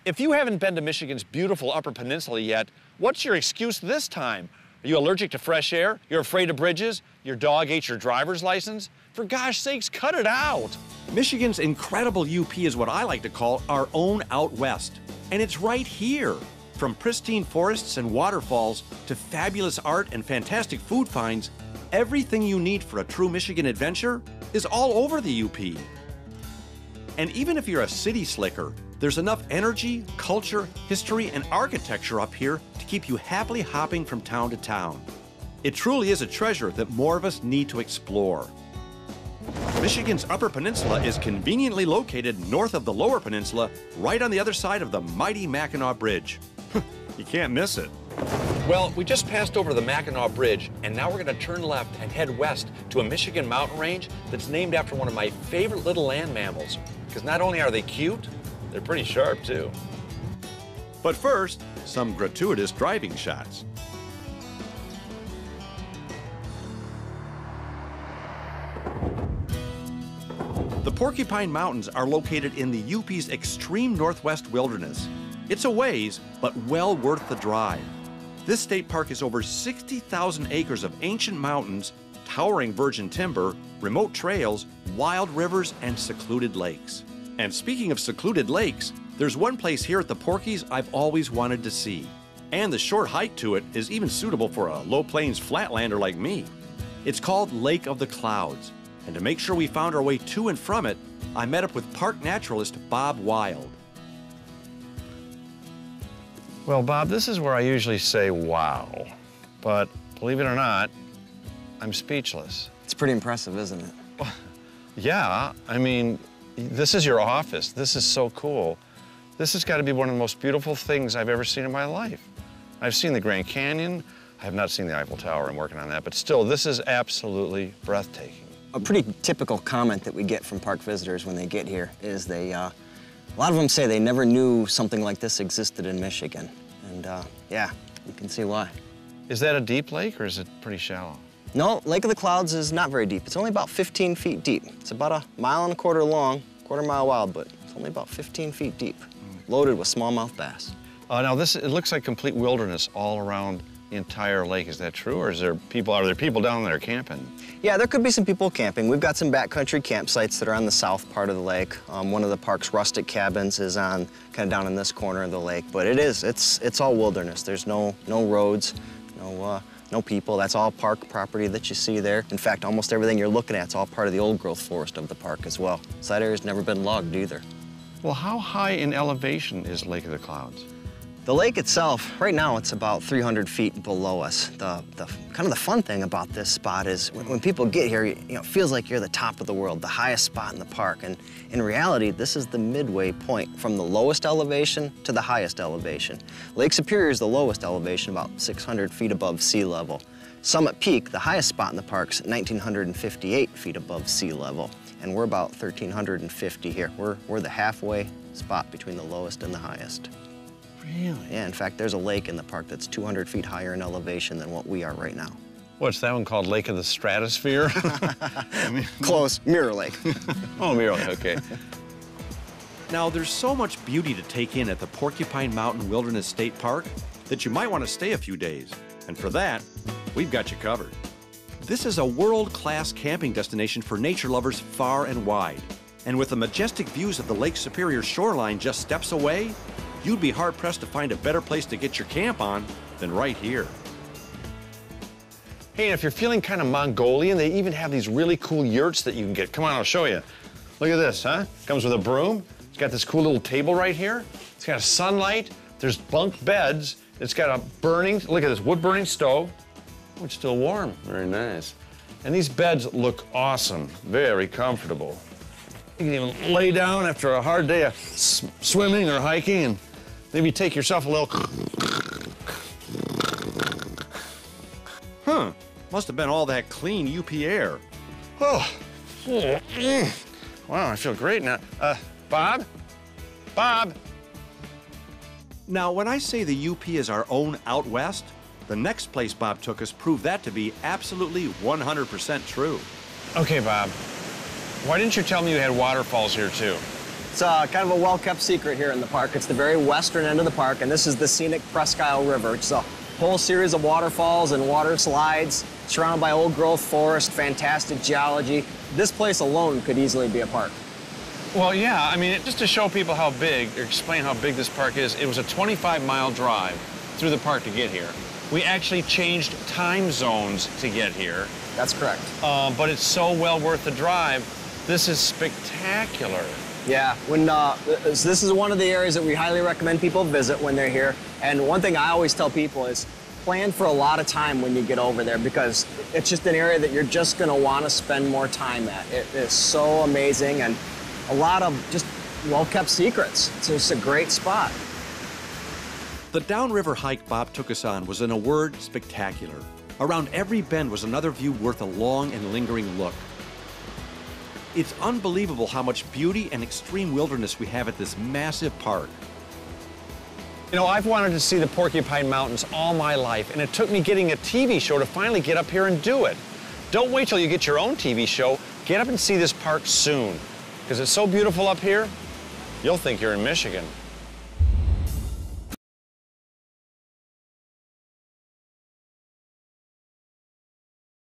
If you haven't been to Michigan's beautiful Upper Peninsula yet, what's your excuse this time? Are you allergic to fresh air? You're afraid of bridges? Your dog ate your driver's license? For gosh sakes, cut it out! Michigan's incredible UP is what I like to call our own out west. And it's right here. From pristine forests and waterfalls to fabulous art and fantastic food finds, everything you need for a true Michigan adventure is all over the UP. And even if you're a city slicker, there's enough energy, culture, history, and architecture up here to keep you happily hopping from town to town. It truly is a treasure that more of us need to explore. Michigan's Upper Peninsula is conveniently located north of the Lower Peninsula, right on the other side of the mighty Mackinac Bridge. You can't miss it. Well, we just passed over the Mackinac Bridge, and now we're going to turn left and head west to a Michigan mountain range that's named after one of my favorite little land mammals. Because not only are they cute, they're pretty sharp, too. But first, some gratuitous driving shots. The Porcupine Mountains are located in the UP's extreme northwest wilderness. It's a ways, but well worth the drive. This state park is over 60,000 acres of ancient mountains, towering virgin timber, remote trails, wild rivers, and secluded lakes. And speaking of secluded lakes, there's one place here at the Porkies I've always wanted to see. And the short hike to it is even suitable for a low plains flatlander like me. It's called Lake of the Clouds. And to make sure we found our way to and from it, I met up with park naturalist Bob Wild. Well, Bob, this is where I usually say wow. But believe it or not, I'm speechless. It's pretty impressive, isn't it? Yeah, I mean, this is your office. This is so cool. This has got to be one of the most beautiful things I've ever seen in my life. I've seen the Grand Canyon. I have not seen the Eiffel Tower. I'm working on that. But still, this is absolutely breathtaking. A pretty typical comment that we get from park visitors when they get here is a lot of them say they never knew something like this existed in Michigan. And yeah, you can see why. Is that a deep lake or is it pretty shallow? No, Lake of the Clouds is not very deep. It's only about 15 feet deep. It's about 1.25 miles long, quarter-mile wide, but it's only about 15 feet deep, loaded with smallmouth bass. Now it looks like complete wilderness all around the entire lake. Is that true, or are there people down there camping? Yeah, there could be some people camping. We've got some backcountry campsites that are on the south part of the lake. One of the park's rustic cabins is on kind of down in this corner of the lake, but it's all wilderness. There's no roads, no people. That's all park property that you see there. In fact, almost everything you're looking at is all part of the old growth forest of the park as well. So that area's never been logged either. Well, how high in elevation is Lake of the Clouds? The lake itself, right now, it's about 300 feet below us. The kind of the fun thing about this spot is when people get here, it feels like you're the top of the world, the highest spot in the park. And in reality, this is the midway point from the lowest elevation to the highest elevation. Lake Superior is the lowest elevation, about 600 feet above sea level. Summit Peak, the highest spot in the park's 1,958 feet above sea level. And we're about 1,350 here. We're the halfway spot between the lowest and the highest. Really? Yeah, in fact, there's a lake in the park that's 200 feet higher in elevation than what we are right now. What's that one called? Lake of the Stratosphere? Close, Mirror Lake. Oh, Mirror Lake, okay. Now, there's so much beauty to take in at the Porcupine Mountain Wilderness State Park that you might want to stay a few days. And for that, we've got you covered. This is a world-class camping destination for nature lovers far and wide. And with the majestic views of the Lake Superior shoreline just steps away, you'd be hard-pressed to find a better place to get your camp on than right here. Hey, and if you're feeling kind of Mongolian, they even have these really cool yurts that you can get. Come on, I'll show you. Look at this, huh? Comes with a broom. It's got this cool little table right here. It's got a sunlight. There's bunk beds. It's got a look at this, wood-burning stove. Oh, it's still warm. Very nice. And these beds look awesome, very comfortable. You can even lay down after a hard day of swimming or hiking and maybe take yourself a little. Huh, must have been all that clean UP air. Oh, wow, I feel great now. Bob? Bob? Now, when I say the UP is our own out west, the next place Bob took us proved that to be absolutely 100% true. Okay, Bob. Why didn't you tell me you had waterfalls here, too? It's kind of a well-kept secret here in the park. It's the very western end of the park, and this is the scenic Presque Isle River. It's a whole series of waterfalls and water slides, surrounded by old-growth forest, fantastic geology. This place alone could easily be a park. Well, yeah, I mean, just to show people how big, or explain how big this park is, it was a 25-mile drive through the park to get here. We actually changed time zones to get here. That's correct. But it's so well worth the drive. This is spectacular. Yeah, this is one of the areas that we highly recommend people visit when they're here. And one thing I always tell people is plan for a lot of time when you get over there, because it's just an area that you're just going to want to spend more time at. It is so amazing, and a lot of just well-kept secrets. It's just a great spot. The downriver hike Bob took us on was, in a word, spectacular. Around every bend was another view worth a long and lingering look. It's unbelievable how much beauty and extreme wilderness we have at this massive park. You know, I've wanted to see the Porcupine Mountains all my life, and it took me getting a TV show to finally get up here and do it. Don't wait till you get your own TV show. Get up and see this park soon, because it's so beautiful up here, you'll think you're in Michigan.